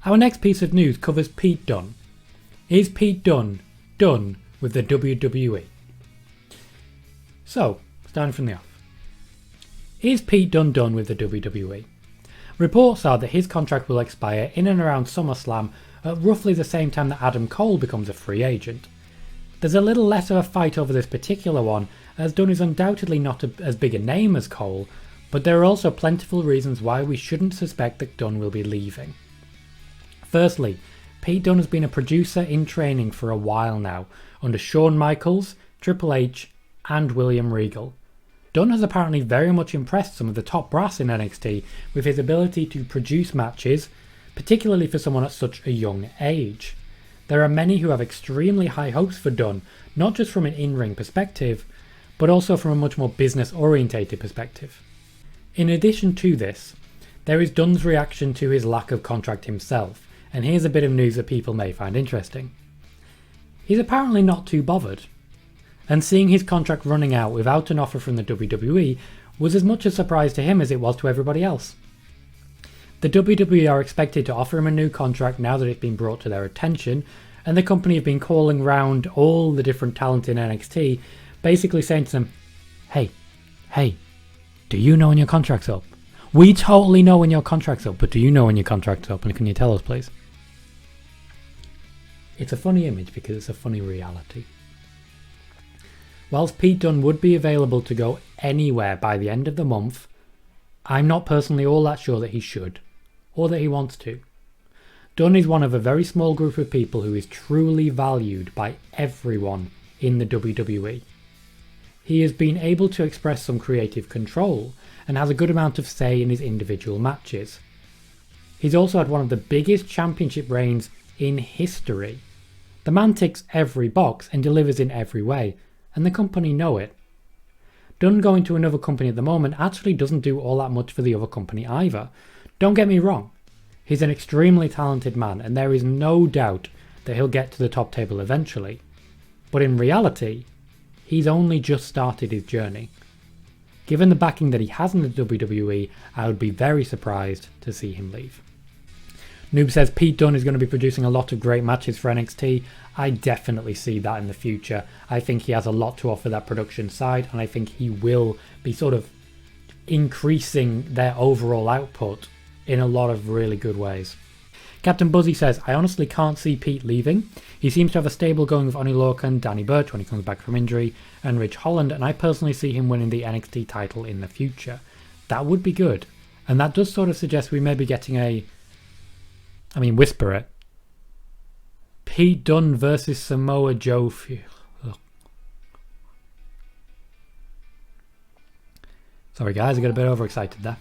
Our next piece of news covers Pete Dunne. Is Pete Dunne done with the WWE? So, starting from the off. Is Pete Dunne done with the WWE? Reports are that his contract will expire in and around SummerSlam at roughly the same time that Adam Cole becomes a free agent. There's a little less of a fight over this particular one, as Dunne is undoubtedly not as big a name as Cole, but there are also plentiful reasons why we shouldn't suspect that Dunne will be leaving. Firstly, Pete Dunne has been a producer in training for a while now, under Shawn Michaels, Triple H, and William Regal. Dunne has apparently very much impressed some of the top brass in NXT with his ability to produce matches, particularly for someone at such a young age. There are many who have extremely high hopes for Dunne, not just from an in-ring perspective, but also from a much more business-orientated perspective. In addition to this, there is Dunne's reaction to his lack of contract himself, and here's a bit of news that people may find interesting. He's apparently not too bothered, and seeing his contract running out without an offer from the WWE was as much a surprise to him as it was to everybody else. The WWE are expected to offer him a new contract now that it's been brought to their attention, and the company have been calling round all the different talent in NXT, basically saying to them, hey, do you know when your contract's up? We totally know when your contract's up, but do you know when your contract's up, and can you tell us, please? It's a funny image because it's a funny reality. Whilst Pete Dunne would be available to go anywhere by the end of the month, I'm not personally all that sure that he should, or that he wants to. Dunne is one of a very small group of people who is truly valued by everyone in the WWE. He has been able to express some creative control and has a good amount of say in his individual matches. He's also had one of the biggest championship reigns in history. The man ticks every box and delivers in every way, and the company know it. Dunne going to another company at the moment actually doesn't do all that much for the other company either. Don't get me wrong, he's an extremely talented man and there is no doubt that he'll get to the top table eventually. But in reality, he's only just started his journey. Given the backing that he has in the WWE, I would be very surprised to see him leave. Noob says Pete Dunne is going to be producing a lot of great matches for NXT. I definitely see that in the future. I think he has a lot to offer that production side, and I think he will be sort of increasing their overall output in a lot of really good ways. Captain Buzzy says, I honestly can't see Pete leaving. He seems to have a stable going with Oni Lorcan, Danny Burch when he comes back from injury, and Ridge Holland, and I personally see him winning the NXT title in the future. That would be good. And that does sort of suggest we may be getting whisper it. Pete Dunne versus Samoa Joe. Sorry guys, I got a bit overexcited there.